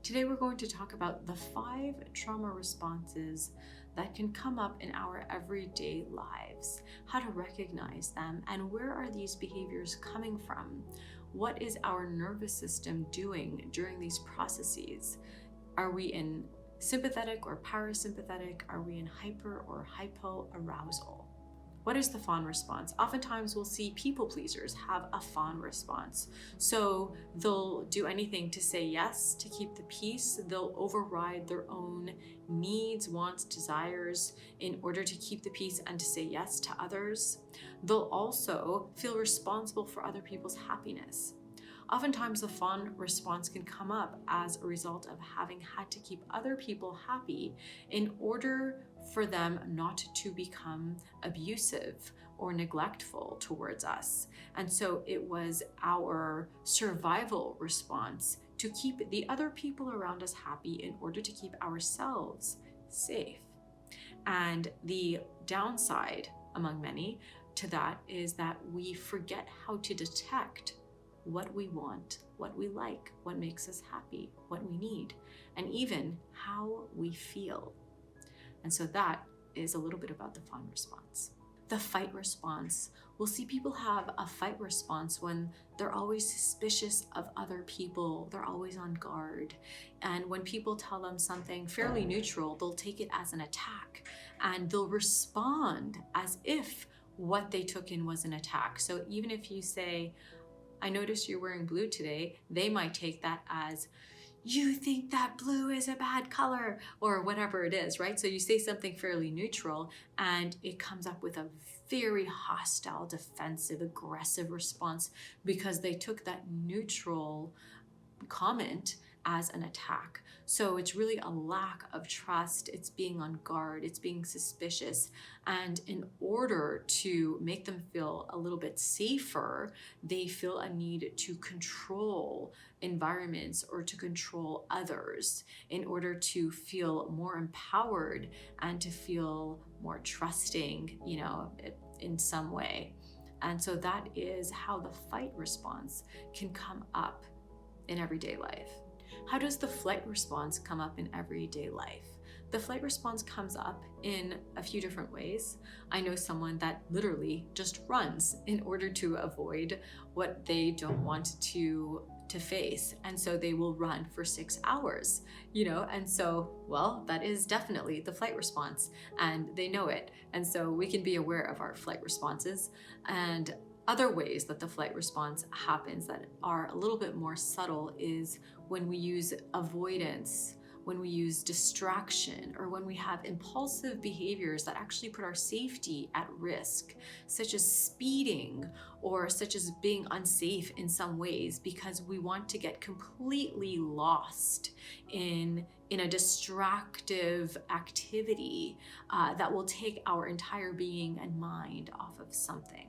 Today we're going to talk about the 5 trauma responses that can come up in our everyday lives, how to recognize them, and where are these behaviors coming from? What is our nervous system doing during these processes? Are we in sympathetic or parasympathetic? Are we in hyper or hypoarousal? What is the fawn response? Oftentimes we'll see people pleasers have a fawn response. So they'll do anything to say yes, to keep the peace. They'll override their own needs, wants, desires in order to keep the peace and to say yes to others. They'll also feel responsible for other people's happiness. Oftentimes the fawn response can come up as a result of having had to keep other people happy in order for them not to become abusive or neglectful towards us. And so it was our survival response to keep the other people around us happy in order to keep ourselves safe. And the downside, among many, to that is that we forget how to detect what we want, what we like, what makes us happy, what we need, and even how we feel. And so that is a little bit about the fawn response. The fight response. We'll see people have a fight response when they're always suspicious of other people. They're always on guard. And when people tell them something fairly neutral, they'll take it as an attack and they'll respond as if what they took in was an attack. So even if you say, I noticed you're wearing blue today, they might take that as, you think that blue is a bad color, or whatever it is, right? So you say something fairly neutral and it comes up with a very hostile, defensive, aggressive response because they took that neutral comment as an attack. So it's really a lack of trust. It's being on guard. It's being suspicious. And in order to make them feel a little bit safer, they feel a need to control environments or to control others in order to feel more empowered and to feel more trusting, in some way. And so that is how the fight response can come up in everyday life. How does the flight response come up in everyday life? The flight response comes up in a few different ways. I know someone that literally just runs in order to avoid what they don't want to face. And so they will run for 6 hours, and so, well, that is definitely the flight response and they know it. And so we can be aware of our flight responses. And other ways that the flight response happens that are a little bit more subtle is when we use avoidance, when we use distraction, or when we have impulsive behaviors that actually put our safety at risk, such as speeding or such as being unsafe in some ways because we want to get completely lost in a distractive activity that will take our entire being and mind off of something.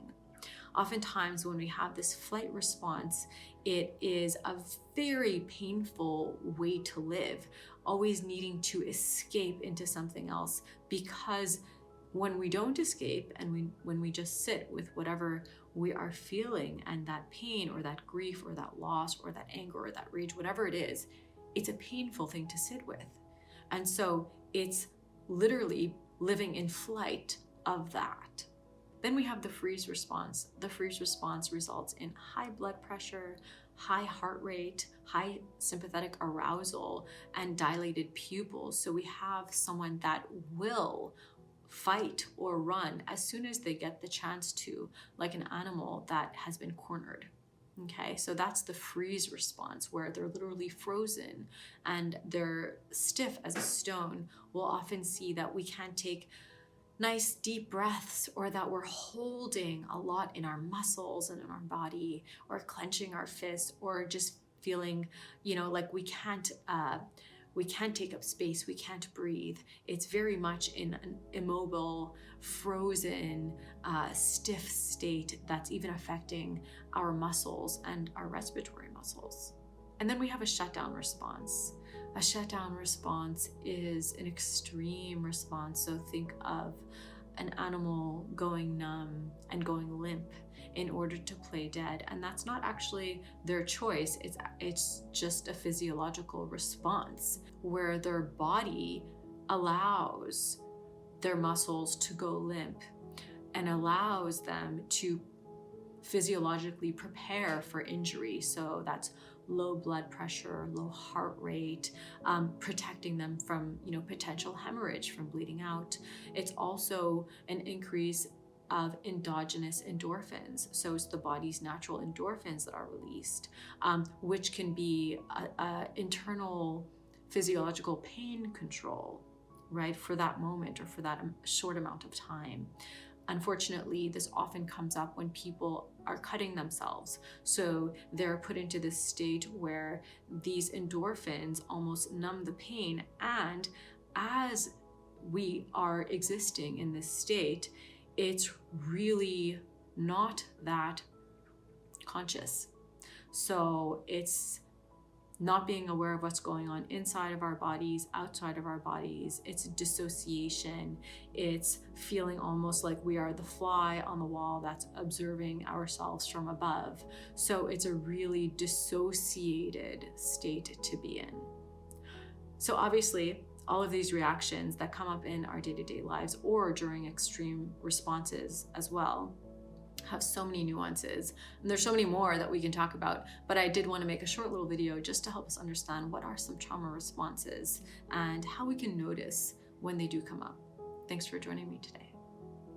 Oftentimes when we have this flight response, it is a very painful way to live, always needing to escape into something else, because when we don't escape and when we just sit with whatever we are feeling and that pain or that grief or that loss or that anger or that rage, whatever it is, it's a painful thing to sit with. And so it's literally living in flight of that. Then we have the freeze response. The freeze response results in high blood pressure, high heart rate, high sympathetic arousal, and dilated pupils. So we have someone that will fight or run as soon as they get the chance to, like an animal that has been cornered. Okay, so that's the freeze response, where they're literally frozen and they're stiff as a stone. We'll often see that we can't take nice deep breaths, or that we're holding a lot in our muscles and in our body, or clenching our fists, or just feeling, like we can't take up space, we can't breathe. It's very much in an immobile, frozen, stiff state that's even affecting our muscles and our respiratory muscles. And then we have a shutdown response. A shutdown response is an extreme response. So think of an animal going numb and going limp in order to play dead. And that's not actually their choice. It's just a physiological response where their body allows their muscles to go limp and allows them to physiologically prepare for injury. So that's low blood pressure, low heart rate, protecting them from, potential hemorrhage from bleeding out. It's also an increase of endogenous endorphins. So it's the body's natural endorphins that are released, which can be a internal physiological pain control, right, for that moment or for that short amount of time. Unfortunately, this often comes up when people are cutting themselves. So they're put into this state where these endorphins almost numb the pain. And as we are existing in this state, it's really not that conscious. So it's not being aware of what's going on inside of our bodies, outside of our bodies. It's dissociation. It's feeling almost like we are the fly on the wall that's observing ourselves from above. So it's a really dissociated state to be in. So obviously, all of these reactions that come up in our day-to-day lives or during extreme responses as well have so many nuances, and there's so many more that we can talk about, but I did want to make a short little video just to help us understand what are some trauma responses and how we can notice when they do come up. Thanks for joining me today.